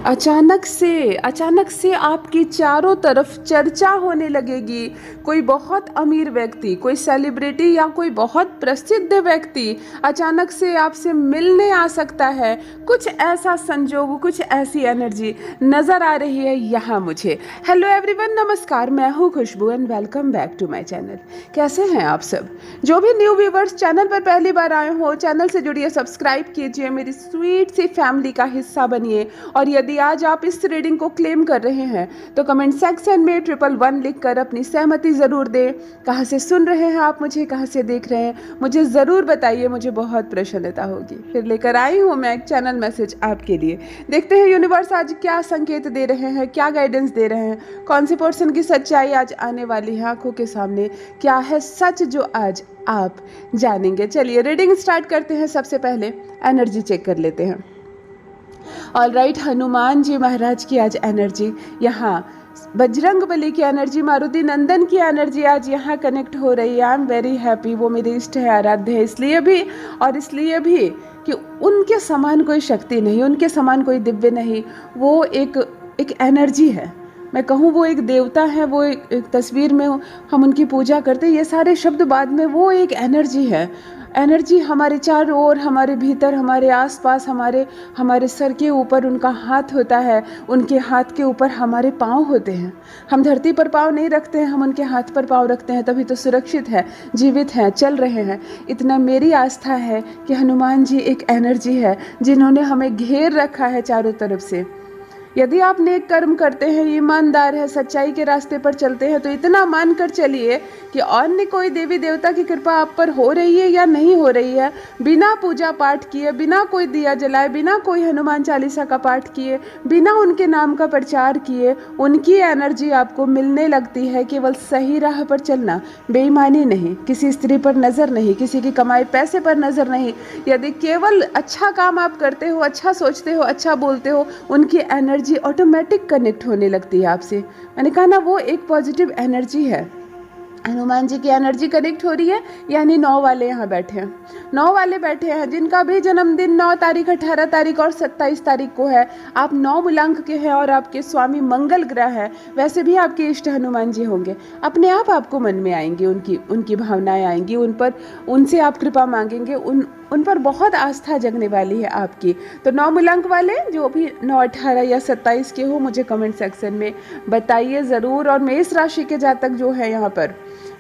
अचानक से आपकी चारों तरफ चर्चा होने लगेगी। कोई बहुत अमीर व्यक्ति, कोई सेलिब्रिटी या कोई बहुत प्रसिद्ध व्यक्ति अचानक से आपसे मिलने आ सकता है। कुछ ऐसा संजोग, कुछ ऐसी एनर्जी नज़र आ रही है यहाँ मुझे। हेलो एवरीवन, नमस्कार, मैं हूँ Khushbu and welcome back to my channel. कैसे हैं आप सब? जो भी न्यू व्यूवर्स चैनल पर पहली बार आए हो, चैनल से जुड़िए, सब्सक्राइब कीजिए, मेरी स्वीट सी फैमिली का हिस्सा बनिए। और यदि आज आप इस रीडिंग को क्लेम कर रहे हैं तो कमेंट सेक्शन में 111 लिखकर अपनी सहमति ज़रूर दें। कहाँ से सुन रहे हैं आप मुझे, कहाँ से देख रहे हैं, मुझे ज़रूर बताइए, मुझे बहुत प्रसन्नता होगी। फिर लेकर आई हूँ मैं एक चैनल मैसेज आपके लिए। देखते हैं यूनिवर्स आज क्या संकेत दे रहे हैं, क्या गाइडेंस दे रहे हैं, कौन सी पर्सन की सच्चाई आज आने वाली है आंखों के सामने, क्या है सच जो आज आप जानेंगे। चलिए रीडिंग स्टार्ट करते हैं। सबसे पहले एनर्जी चेक कर लेते हैं। ऑलराइट, हनुमान जी महाराज की आज एनर्जी, यहाँ बजरंग बली की एनर्जी, मारुति नंदन की एनर्जी आज यहाँ कनेक्ट हो रही है। I am very happy. वो मेरे इष्ट है, आराध्य है, इसलिए भी कि उनके समान कोई शक्ति नहीं, उनके समान कोई दिव्य नहीं। वो एक एनर्जी है। मैं कहूँ वो एक देवता है, वो एक तस्वीर में हम उनकी पूजा करते हैं, ये सारे शब्द बाद में, वो एक एनर्जी है। एनर्जी हमारे चारों ओर, हमारे भीतर, हमारे आसपास, हमारे सर के ऊपर उनका हाथ होता है। उनके हाथ के ऊपर हमारे पाँव होते हैं। हम धरती पर पाँव नहीं रखते हैं, हम उनके हाथ पर पाँव रखते हैं, तभी तो सुरक्षित है, जीवित हैं, चल रहे हैं। इतना मेरी आस्था है कि हनुमान जी एक एनर्जी है जिन्होंने हमें घेर रखा है चारों तरफ से। यदि आप नेक कर्म करते हैं, ईमानदार है, सच्चाई के रास्ते पर चलते हैं, तो इतना मान कर चलिए कि अन्य कोई देवी देवता की कृपा आप पर हो रही है या नहीं हो रही है, बिना पूजा पाठ किए, बिना कोई दिया जलाए, बिना कोई हनुमान चालीसा का पाठ किए, बिना उनके नाम का प्रचार किए, उनकी एनर्जी आपको मिलने लगती है। केवल सही राह पर चलना, बेईमानी नहीं, किसी स्त्री पर नज़र नहीं, किसी की कमाई पैसे पर नज़र नहीं। यदि केवल अच्छा काम आप करते हो, अच्छा सोचते हो, अच्छा बोलते हो, उनकी एनर्जी ऑटोमेटिक कनेक्ट होने लगती है आपसे। मैंने कहा ना, वो एक पॉजिटिव एनर्जी है। हनुमान जी की एनर्जी कनेक्ट हो रही है, यानी 9 वाले यहाँ बैठे हैं। 9 वाले बैठे हैं जिनका भी जन्मदिन 9 तारीख, 18 तारीख और 27 तारीख को है। आप 9 मूलांक के हैं और आपके स्वामी मंगल ग्रह है। वैसे भी आपके इष्ट हनुमान जी होंगे। अपने आप आपको मन में आएंगे, उनकी भावनाएं आएंगी, उनसे आप कृपा मांगेंगे, उन पर बहुत आस्था जगने वाली है आपकी। तो 9 मूलांक वाले जो भी 9, 18 या 27 के हो, मुझे कमेंट सेक्शन में बताइए ज़रूर। और मेष राशि के जातक जो है, यहाँ पर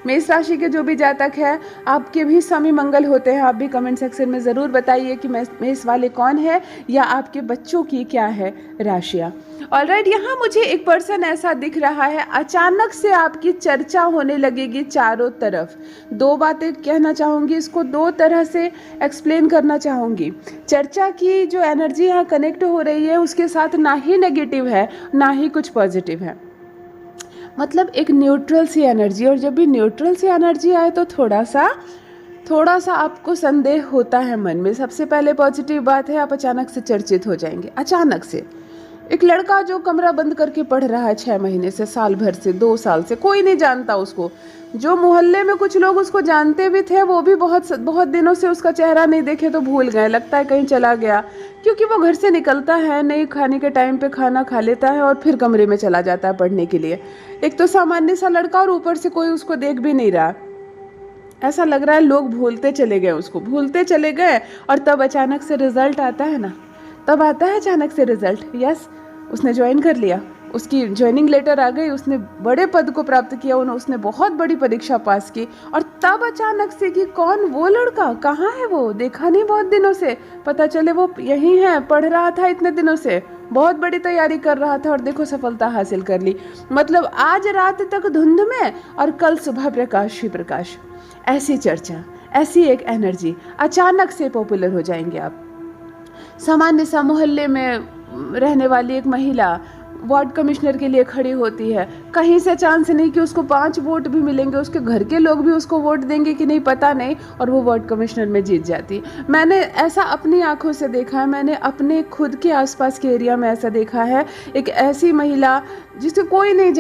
मेष राशि के जो भी जातक है, आपके भी स्वामी मंगल होते हैं। आप भी कमेंट सेक्शन में ज़रूर बताइए कि मेष वाले कौन है या आपके बच्चों की क्या है राशियाँ। ऑलराइट, यहाँ मुझे एक पर्सन ऐसा दिख रहा है, अचानक से आपकी चर्चा होने लगेगी चारों तरफ। 2 बातें कहना चाहूँगी, इसको 2 तरह से एक्सप्लेन करना चाहूँगी। चर्चा की जो एनर्जी यहाँ कनेक्ट हो रही है, उसके साथ ना ही नेगेटिव है ना ही कुछ पॉजिटिव है, मतलब एक न्यूट्रल सी एनर्जी। और जब भी न्यूट्रल सी एनर्जी आए तो थोड़ा सा आपको संदेह होता है मन में। सबसे पहले पॉजिटिव बात है, आप अचानक से चर्चित हो जाएंगे। अचानक से एक लड़का जो कमरा बंद करके पढ़ रहा है 6 महीने से, साल भर से, 2 साल से, कोई नहीं जानता उसको। जो मोहल्ले में कुछ लोग उसको जानते भी थे, वो भी बहुत दिनों से उसका चेहरा नहीं देखे तो भूल गए, लगता है कहीं चला गया, क्योंकि वो घर से निकलता है नहीं, खाने के टाइम पे खाना खा लेता है और फिर कमरे में चला जाता है पढ़ने के लिए। एक तो सामान्य सा लड़का और ऊपर से कोई उसको देख भी नहीं रहा। ऐसा लग रहा है लोग भूलते चले गए, उसको भूलते चले गए। और तब अचानक से रिजल्ट आता है ना, तब आता है अचानक से रिजल्ट। यस, उसने ज्वाइन कर लिया, उसकी ज्वाइनिंग लेटर आ गई, उसने बड़े पद को प्राप्त किया, उसने बहुत बड़ी परीक्षा पास की। और तब अचानक से कि कौन वो लड़का, कहाँ है वो, देखा नहीं बहुत दिनों से, पता चले वो यहीं है, पढ़ रहा था इतने दिनों से, बहुत बड़ी तैयारी कर रहा था और देखो सफलता हासिल कर ली। मतलब आज रात तक धुंध में और कल सुबह प्रकाश ही प्रकाश। ऐसी चर्चा, ऐसी एक एनर्जी, अचानक से पॉपुलर हो जाएंगे आप। सामान्य सा मोहल्ले में रहने वाली एक महिला, वार्ड कमिश्नर के लिए खड़ी होती है, कहीं से चांस नहीं कि उसको 5 वोट भी मिलेंगे, उसके घर के लोग भी उसको वोट देंगे कि नहीं पता नहीं, और वो वार्ड कमिश्नर में जीत जाती है। मैंने ऐसा अपनी आंखों से देखा है, मैंने अपने खुद के आसपास के एरिया में ऐसा देखा है। एक ऐसी महिला जिसे कोई नहीं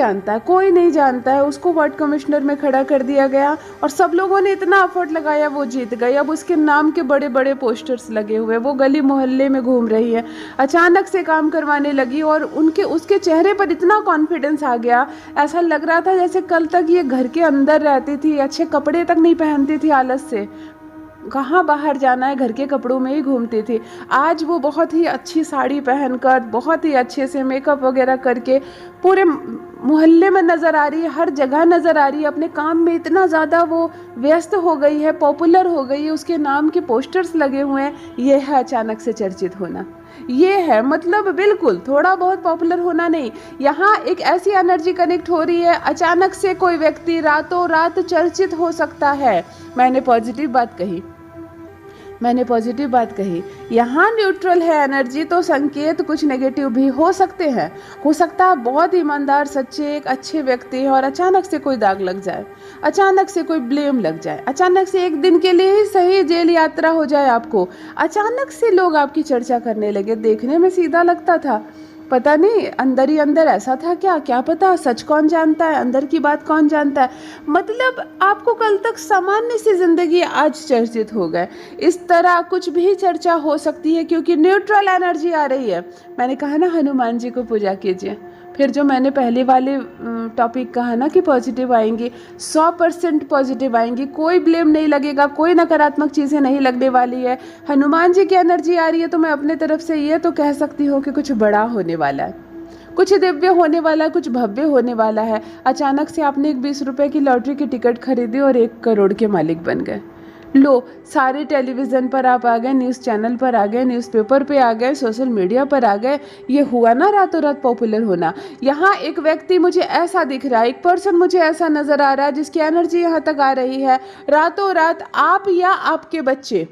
जानता है, उसको वार्ड कमिश्नर में खड़ा कर दिया गया और सब लोगों ने इतना एफर्ट लगाया, वो जीत गई। अब उसके नाम के बड़े बड़े पोस्टर्स लगे हुए, वो गली मोहल्ले में घूम रही है, अचानक से काम करवाने लगी और उसके चेहरे पर इतना कॉन्फिडेंस आ गया, ऐसा लग रहा था जैसे कल तक ये घर के अंदर रहती थी, अच्छे कपड़े तक नहीं पहनती थी, आलस से कहाँ बाहर जाना है, घर के कपड़ों में ही घूमती थी। आज वो बहुत ही अच्छी साड़ी पहनकर, बहुत ही अच्छे से मेकअप वगैरह करके पूरे मोहल्ले में नज़र आ रही है, हर जगह नज़र आ रही है। अपने काम में इतना ज़्यादा वो व्यस्त हो गई है, पॉपुलर हो गई है, उसके नाम के पोस्टर्स लगे हुए हैं। ये है अचानक से चर्चित होना, ये है मतलब बिल्कुल थोड़ा बहुत पॉपुलर होना नहीं। यहाँ एक ऐसी एनर्जी कनेक्ट हो रही है, अचानक से कोई व्यक्ति रातों रात चर्चित हो सकता है। मैंने पॉजिटिव बात कही। यहाँ न्यूट्रल है एनर्जी, तो संकेत कुछ नेगेटिव भी हो सकते हैं। हो सकता है बहुत ईमानदार, सच्चे, एक अच्छे व्यक्ति है और अचानक से कोई दाग लग जाए, अचानक से कोई ब्लेम लग जाए, अचानक से एक दिन के लिए ही सही जेल यात्रा हो जाए आपको, अचानक से लोग आपकी चर्चा करने लगे। देखने में सीधा लगता था, पता नहीं अंदर ही अंदर ऐसा था क्या पता, सच कौन जानता है, अंदर की बात कौन जानता है। मतलब आपको कल तक सामान्य सी जिंदगी आज चर्चित हो गए। इस तरह कुछ भी चर्चा हो सकती है क्योंकि न्यूट्रल एनर्जी आ रही है। मैंने कहा ना हनुमान जी को पूजा कीजिए। फिर जो मैंने पहले वाले टॉपिक कहा ना कि पॉजिटिव आएंगी, 100% पॉजिटिव आएंगी, कोई ब्लेम नहीं लगेगा, कोई नकारात्मक चीज़ें नहीं लगने वाली है। हनुमान जी की एनर्जी आ रही है, तो मैं अपने तरफ से ये तो कह सकती हूँ कि कुछ बड़ा होने वाला है, कुछ दिव्य होने वाला है, कुछ भव्य होने वाला है। अचानक से आपने एक 20 रुपए की लॉटरी की टिकट खरीदी और 1 करोड़ के मालिक बन गए। लो, सारे टेलीविज़न पर आप आ गए, न्यूज़ चैनल पर आ गए, न्यूज़पेपर पे आ गए, सोशल मीडिया पर आ गए। ये हुआ ना रातों रात पॉपुलर होना। यहाँ एक व्यक्ति मुझे ऐसा दिख रहा है, एक पर्सन मुझे ऐसा नज़र आ रहा है जिसकी एनर्जी यहाँ तक आ रही है। रातों रात आप या आपके बच्चे,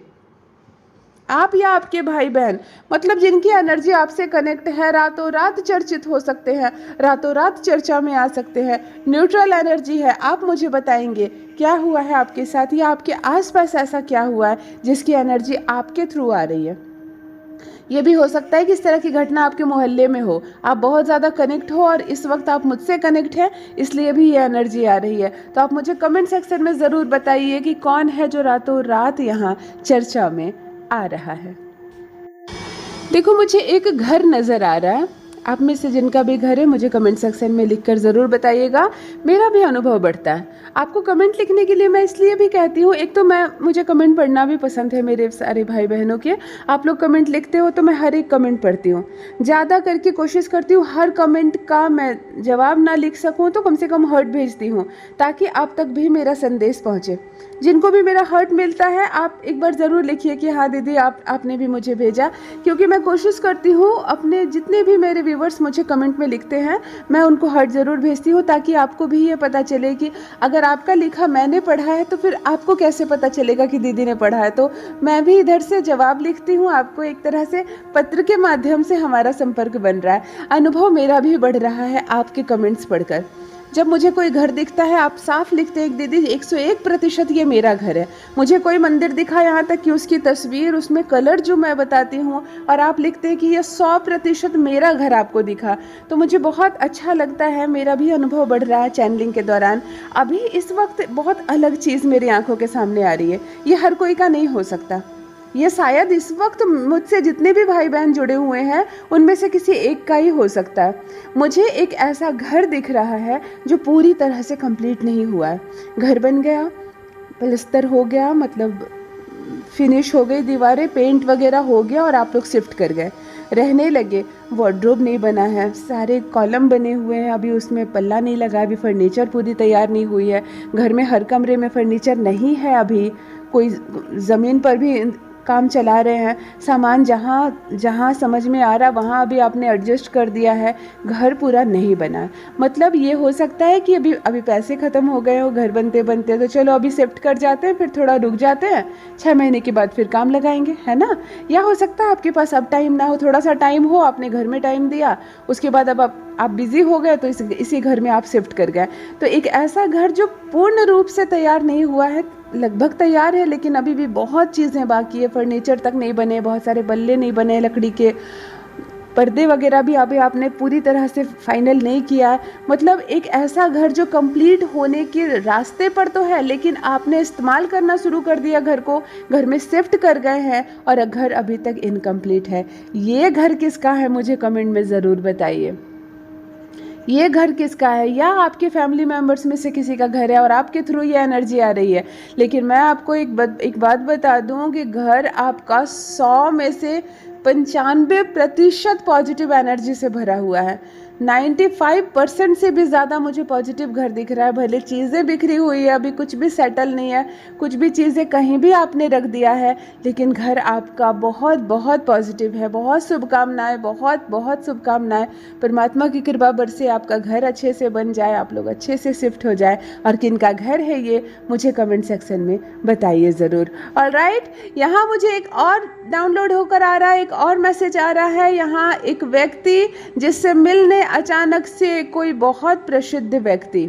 आप या आपके भाई बहन, मतलब जिनकी एनर्जी आपसे कनेक्ट है, रातों रात चर्चित हो सकते हैं, रातों रात चर्चा में आ सकते हैं। न्यूट्रल एनर्जी है। आप मुझे बताएंगे क्या हुआ है आपके साथ या आपके आसपास ऐसा क्या हुआ है जिसकी एनर्जी आपके थ्रू आ रही है। ये भी हो सकता है कि इस तरह की घटना आपके मोहल्ले में हो, आप बहुत ज़्यादा कनेक्ट हो और इस वक्त आप मुझसे कनेक्ट हैं, इसलिए भी ये एनर्जी आ रही है। तो आप मुझे कमेंट सेक्शन में ज़रूर बताइए कि कौन है जो रातों रात यहाँ चर्चा में आ रहा है। देखो, मुझे एक घर नज़र आ रहा है। आप में से जिनका भी घर है मुझे कमेंट सेक्शन में लिखकर ज़रूर बताइएगा, मेरा भी अनुभव बढ़ता है। आपको कमेंट लिखने के लिए मैं इसलिए भी कहती हूँ, एक तो मुझे कमेंट पढ़ना भी पसंद है मेरे सारे भाई बहनों के। आप लोग कमेंट लिखते हो तो मैं हर एक कमेंट पढ़ती हूँ, ज़्यादा करके कोशिश करती हूँ हर कमेंट का मैं जवाब ना लिख सकूँ तो कम से कम हर्ट भेजती हूँ, ताकि आप तक भी मेरा संदेश पहुँचे। जिनको भी मेरा हर्ट मिलता है आप एक बार ज़रूर लिखिए कि हाँ दीदी आपने भी मुझे भेजा, क्योंकि मैं कोशिश करती हूँ अपने जितने भी मेरे व्यूवर्स मुझे कमेंट में लिखते हैं मैं उनको हर्ट ज़रूर भेजती हूँ, ताकि आपको भी ये पता चले कि अगर आपका लिखा मैंने पढ़ा है तो फिर आपको कैसे पता चलेगा कि दीदी ने पढ़ा है। तो मैं भी इधर से जवाब लिखती हूँ आपको, एक तरह से पत्र के माध्यम से हमारा संपर्क बन रहा है। अनुभव मेरा भी बढ़ रहा है आपके कमेंट्स पढ़कर। जब मुझे कोई घर दिखता है आप साफ लिखते हैं दीदी 101% ये मेरा घर है। मुझे कोई मंदिर दिखा, यहाँ तक कि उसकी तस्वीर, उसमें कलर जो मैं बताती हूँ, और आप लिखते हैं कि ये 100% मेरा घर आपको दिखा, तो मुझे बहुत अच्छा लगता है। मेरा भी अनुभव बढ़ रहा है चैनलिंग के दौरान। अभी इस वक्त बहुत अलग चीज़ मेरी आंखों के सामने आ रही है, ये हर कोई का नहीं हो सकता। ये शायद इस वक्त मुझसे जितने भी भाई बहन जुड़े हुए हैं उनमें से किसी एक का ही हो सकता है। मुझे एक ऐसा घर दिख रहा है जो पूरी तरह से कंप्लीट नहीं हुआ है। घर बन गया, प्लास्टर हो गया, मतलब फिनिश हो गई दीवारें, पेंट वगैरह हो गया और आप लोग शिफ्ट कर गए, रहने लगे। वार्डरोब नहीं बना है, सारे कॉलम बने हुए हैं, अभी उसमें पल्ला नहीं लगा, अभी फर्नीचर पूरी तैयार नहीं हुई है। घर में हर कमरे में फर्नीचर नहीं है, अभी कोई ज़मीन पर भी काम चला रहे हैं, सामान जहाँ जहाँ समझ में आ रहा वहाँ अभी आपने एडजस्ट कर दिया है, घर पूरा नहीं बना। मतलब ये हो सकता है कि अभी अभी पैसे ख़त्म हो गए हो घर बनते बनते, तो चलो अभी शिफ्ट कर जाते हैं, फिर थोड़ा रुक जाते हैं, 6 महीने के बाद फिर काम लगाएंगे, है ना। या हो सकता है आपके पास अब टाइम ना हो, थोड़ा सा टाइम हो, आपने घर में टाइम दिया, उसके बाद अब आप बिज़ी हो गए तो इसी घर में आप शिफ्ट कर गए। तो एक ऐसा घर जो पूर्ण रूप से तैयार नहीं हुआ है, लगभग तैयार है लेकिन अभी भी बहुत चीज़ें बाकी है, फर्नीचर तक नहीं बने, बहुत सारे बल्ले नहीं बने, लकड़ी के पर्दे वगैरह भी अभी आपने पूरी तरह से फाइनल नहीं किया। मतलब एक ऐसा घर जो कंप्लीट होने के रास्ते पर तो है, लेकिन आपने इस्तेमाल करना शुरू कर दिया घर को, घर में शिफ्ट कर गए हैं और घर अभी तक इनकम्प्लीट है। ये घर किसका है मुझे कमेंट में ज़रूर बताइए। ये घर किसका है, या आपके फैमिली मेम्बर्स में से किसी का घर है और आपके थ्रू ये एनर्जी आ रही है। लेकिन मैं आपको एक बात बता दूं कि घर आपका 100 में से 95% पॉजिटिव एनर्जी से भरा हुआ है। 95% से भी ज़्यादा मुझे पॉजिटिव घर दिख रहा है। भले चीज़ें बिखरी हुई है, अभी कुछ भी सेटल नहीं है, कुछ भी चीज़ें कहीं भी आपने रख दिया है, लेकिन घर आपका बहुत बहुत पॉजिटिव है। बहुत शुभकामनाएं, बहुत बहुत शुभकामनाएं। परमात्मा की कृपा बरसे, आपका घर अच्छे से बन जाए, आप लोग अच्छे से शिफ्ट हो जाए। और किनका घर है ये मुझे कमेंट सेक्शन में बताइए ज़रूर। ऑलराइट, यहाँ मुझे एक और डाउनलोड होकर आ रहा है, एक और मैसेज आ रहा है। यहाँ एक व्यक्ति जिससे मिलने अचानक से कोई बहुत प्रसिद्ध व्यक्ति,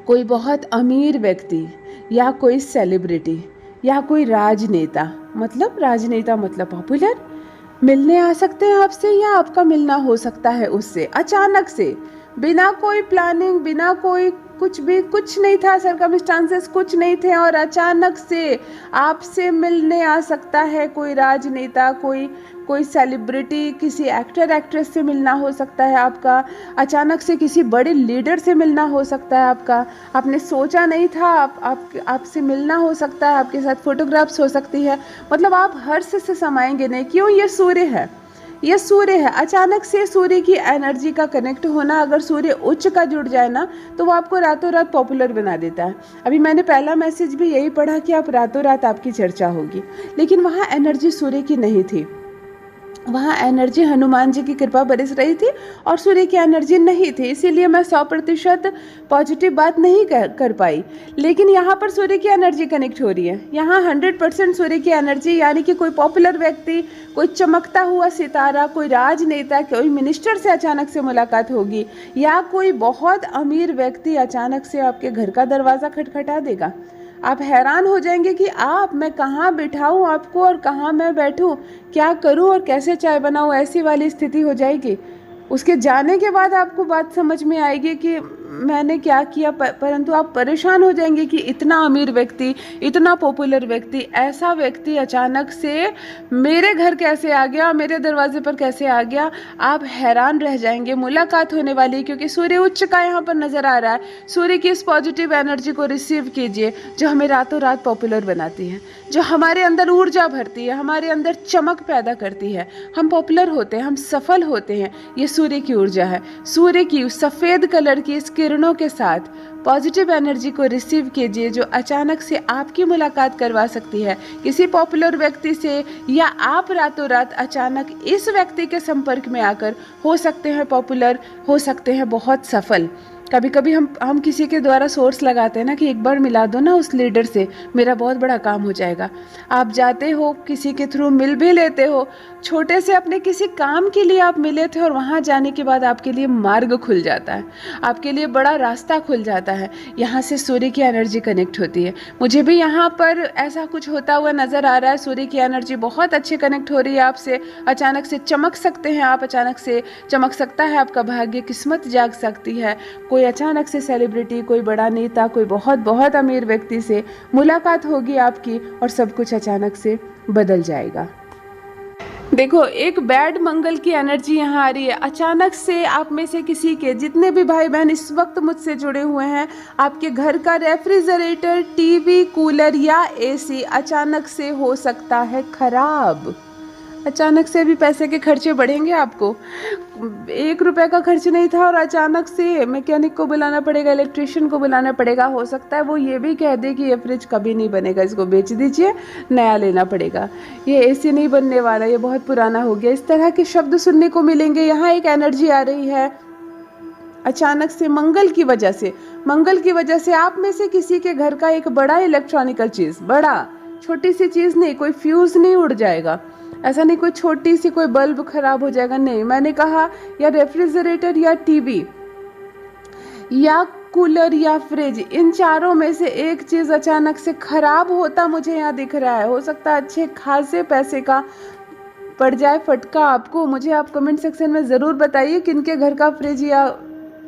कोई बहुत अमीर व्यक्ति, या कोई सेलिब्रिटी, या कोई राजनेता, मतलब राजनेता मतलब पॉपुलर, मिलने आ सकते हैं आपसे, या आपका मिलना हो सकता है उससे अचानक से, बिना कोई प्लानिंग, बिना कोई कुछ भी, कुछ नहीं था, सर्कमस्टांसेस कुछ नहीं थे, और अचानक से आपसे मिलने आ सकता है कोई राजनेता, कोई सेलिब्रिटी, किसी एक्टर एक्ट्रेस से मिलना हो सकता है आपका, अचानक से किसी बड़े लीडर से मिलना हो सकता है आपका, आपने सोचा नहीं था, आपसे मिलना हो सकता है, आपके साथ फोटोग्राफ्स हो सकती है। मतलब आप हर्ष से समाएंगे नहीं। क्यों? ये सूर्य है, ये सूर्य है। अचानक से सूर्य की एनर्जी का कनेक्ट होना, अगर सूर्य उच्च का जुड़ जाए ना, तो वो आपको रातों रात पॉपुलर बना देता है। अभी मैंने पहला मैसेज भी यही पढ़ा कि आप रातों रात आपकी चर्चा होगी, लेकिन वहाँ एनर्जी सूर्य की नहीं थी, वहाँ एनर्जी हनुमान जी की कृपा बरस रही थी और सूर्य की एनर्जी नहीं थी, इसीलिए मैं 100% पॉजिटिव बात नहीं कर पाई। लेकिन यहाँ पर सूर्य की एनर्जी कनेक्ट हो रही है, यहाँ 100% सूर्य की एनर्जी, यानी कि कोई पॉपुलर व्यक्ति, कोई चमकता हुआ सितारा, कोई राजनेता, कोई मिनिस्टर से अचानक से मुलाकात होगी, या कोई बहुत अमीर व्यक्ति अचानक से आपके घर का दरवाज़ा खटखटा देगा। आप हैरान हो जाएंगे कि मैं कहाँ बिठाऊँ आपको और कहाँ मैं बैठूँ, क्या करूँ और कैसे चाय बनाऊँ, ऐसी वाली स्थिति हो जाएगी। उसके जाने के बाद आपको बात समझ में आएगी कि मैंने क्या किया, परंतु आप परेशान हो जाएंगे कि इतना अमीर व्यक्ति, इतना पॉपुलर व्यक्ति, ऐसा व्यक्ति अचानक से मेरे घर कैसे आ गया, मेरे दरवाजे पर कैसे आ गया। आप हैरान रह जाएंगे। मुलाकात होने वाली, क्योंकि सूर्य उच्च का यहाँ पर नज़र आ रहा है। सूर्य की इस पॉजिटिव एनर्जी को रिसीव कीजिए जो हमें रातों रात पॉपुलर बनाती है, जो हमारे अंदर ऊर्जा भरती है, हमारे अंदर चमक पैदा करती है। हम पॉपुलर होते हैं, हम सफल होते हैं। ये सूर्य की ऊर्जा है। सूर्य की सफ़ेद कलर की इस किरणों के साथ पॉजिटिव एनर्जी को रिसीव कीजिए जो अचानक से आपकी मुलाकात करवा सकती है किसी पॉपुलर व्यक्ति से, या आप रातों रात अचानक इस व्यक्ति के संपर्क में आकर हो सकते हैं पॉपुलर, हो सकते हैं बहुत सफल। कभी कभी हम किसी के द्वारा सोर्स लगाते हैं ना कि एक बार मिला दो ना उस लीडर से, मेरा बहुत बड़ा काम हो जाएगा। आप जाते हो, किसी के थ्रू मिल भी लेते हो, छोटे से अपने किसी काम के लिए आप मिले थे और वहाँ जाने के बाद आपके लिए मार्ग खुल जाता है, आपके लिए बड़ा रास्ता खुल जाता है। यहाँ से सूर्य की एनर्जी कनेक्ट होती है। मुझे भी यहाँ पर ऐसा कुछ होता हुआ नज़र आ रहा है। सूर्य की एनर्जी बहुत अच्छी कनेक्ट हो रही है आपसे। अचानक से चमक सकते हैं आप, अचानक से चमक सकता है आपका भाग्य, किस्मत जाग सकती है। कोई अचानक से सेलिब्रिटी, कोई बड़ा नेता, कोई बहुत बहुत अमीर व्यक्ति से मुलाकात होगी आपकी और सब कुछ अचानक से बदल जाएगा। देखो, एक बैड मंगल की एनर्जी यहाँ आ रही है। अचानक से आप में से किसी के, जितने भी भाई बहन इस वक्त मुझसे जुड़े हुए हैं, आपके घर का रेफ्रिजरेटर, टीवी, कूलर या एसी अचानक से हो सकता है खराब। अचानक से अभी पैसे के खर्चे बढ़ेंगे आपको। 1 रुपए का खर्च नहीं था और अचानक से मैकेनिक को बुलाना पड़ेगा, इलेक्ट्रिशियन को बुलाना पड़ेगा। हो सकता है वो ये भी कह दे कि ये फ्रिज कभी नहीं बनेगा, इसको बेच दीजिए, नया लेना पड़ेगा। ये एसी नहीं बनने वाला, ये बहुत पुराना हो गया। इस तरह के शब्द सुनने को मिलेंगे। यहाँ एक एनर्जी आ रही है अचानक से मंगल की वजह से। मंगल की वजह से आप में से किसी के घर का एक बड़ा इलेक्ट्रॉनिकल चीज़, बड़ा, छोटी सी चीज़ नहीं, कोई फ्यूज़ नहीं उड़ जाएगा, ऐसा नहीं कोई छोटी सी कोई बल्ब खराब हो जाएगा, नहीं। मैंने कहा या रेफ्रिजरेटर या टीवी या कूलर या फ्रिज, इन चारों में से एक चीज़ अचानक से खराब होता मुझे यहाँ दिख रहा है। हो सकता है अच्छे खासे पैसे का पड़ जाए फटका आपको। मुझे आप कमेंट सेक्शन में ज़रूर बताइए किनके घर का फ्रिज या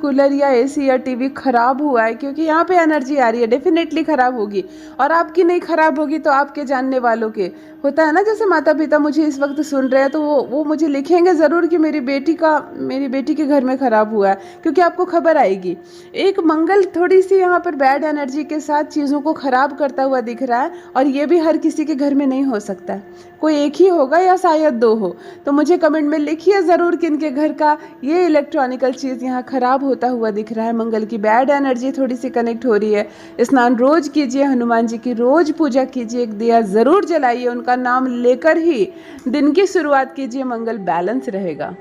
कूलर या एसी या टीवी खराब हुआ है, क्योंकि यहाँ पे एनर्जी आ रही है, डेफिनेटली खराब होगी। और आपकी नहीं खराब होगी तो आपके जानने वालों के, होता है ना, जैसे माता पिता मुझे इस वक्त सुन रहे हैं तो वो मुझे लिखेंगे ज़रूर कि मेरी बेटी के घर में ख़राब हुआ है, क्योंकि आपको खबर आएगी। एक मंगल थोड़ी सी यहाँ पर बैड एनर्जी के साथ चीज़ों को ख़राब करता हुआ दिख रहा है, और ये भी हर किसी के घर में नहीं हो सकता, कोई एक ही होगा या शायद 2 हो। तो मुझे कमेंट में लिखिए ज़रूर किनके घर का ये इलेक्ट्रॉनिकल चीज़ यहाँ ख़राब होता हुआ दिख रहा है। मंगल की बैड एनर्जी थोड़ी सी कनेक्ट हो रही है। स्नान रोज कीजिए, हनुमान जी की रोज पूजा कीजिए, एक दिया ज़रूर जलाइए, उनका नाम लेकर ही दिन की शुरुआत कीजिए, मंगल बैलेंस रहेगा।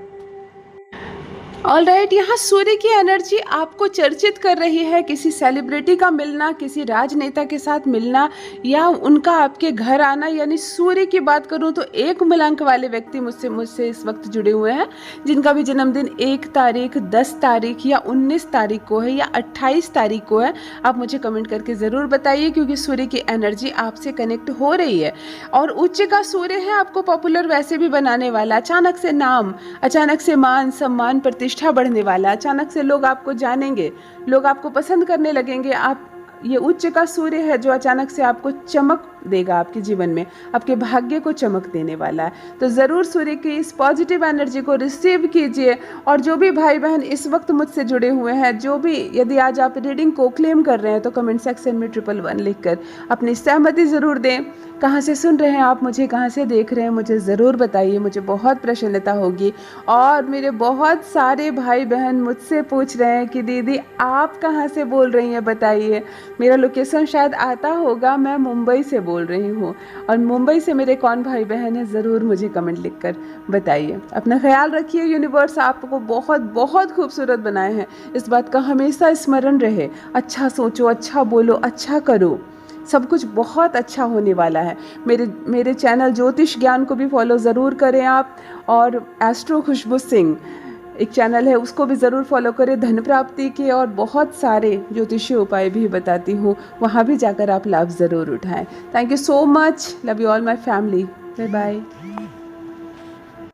ऑलराइट, यहाँ सूर्य की एनर्जी आपको चर्चित कर रही है। किसी सेलिब्रिटी का मिलना, किसी राजनेता के साथ मिलना या उनका आपके घर आना। यानी सूर्य की बात करूँ तो 1 मिलांक वाले व्यक्ति मुझसे इस वक्त जुड़े हुए हैं, जिनका भी जन्मदिन 1 तारीख, 10 तारीख या 19 तारीख को है या 28 तारीख को है। आप मुझे कमेंट करके ज़रूर बताइए, क्योंकि सूर्य की एनर्जी आपसे कनेक्ट हो रही है। और उच्च का सूर्य है आपको पॉपुलर वैसे भी बनाने वाला। अचानक से नाम, अचानक से मान सम्मान, प्रतिष्ठा बढ़ने वाला। अचानक से लोग आपको जानेंगे, लोग आपको पसंद करने लगेंगे। आप, ये उच्च का सूर्य है जो अचानक से आपको चमक देगा, आपके जीवन में आपके भाग्य को चमक देने वाला है। तो ज़रूर सूर्य की इस पॉजिटिव एनर्जी को रिसीव कीजिए। और जो भी भाई बहन इस वक्त मुझसे जुड़े हुए हैं, जो भी, यदि आज आप रीडिंग को क्लेम कर रहे हैं तो कमेंट सेक्शन में 111 लिखकर अपनी सहमति ज़रूर दें। कहाँ से सुन रहे हैं आप मुझे, कहाँ से देख रहे हैं, मुझे ज़रूर बताइए, मुझे बहुत प्रसन्नता होगी। और मेरे बहुत सारे भाई बहन मुझसे पूछ रहे हैं कि दीदी आप कहाँ से बोल रही हैं, बताइए। मेरा लोकेशन शायद आता होगा, मैं मुंबई से बोल रही हूँ। और मुंबई से मेरे कौन भाई बहन हैं, ज़रूर मुझे कमेंट लिखकर बताइए। अपना ख्याल रखिए। यूनिवर्स आपको बहुत बहुत खूबसूरत बनाए हैं, इस बात का हमेशा स्मरण रहे। अच्छा सोचो, अच्छा बोलो, अच्छा करो, सब कुछ बहुत अच्छा होने वाला है। मेरे चैनल ज्योतिष ज्ञान को भी फॉलो ज़रूर करें आप। और एस्ट्रो खुशबू सिंह एक चैनल है, उसको भी ज़रूर फॉलो करें। धन प्राप्ति के और बहुत सारे ज्योतिषीय उपाय भी बताती हूँ, वहाँ भी जाकर आप लाभ ज़रूर उठाएं। Thank you so much, love you all my family, bye bye.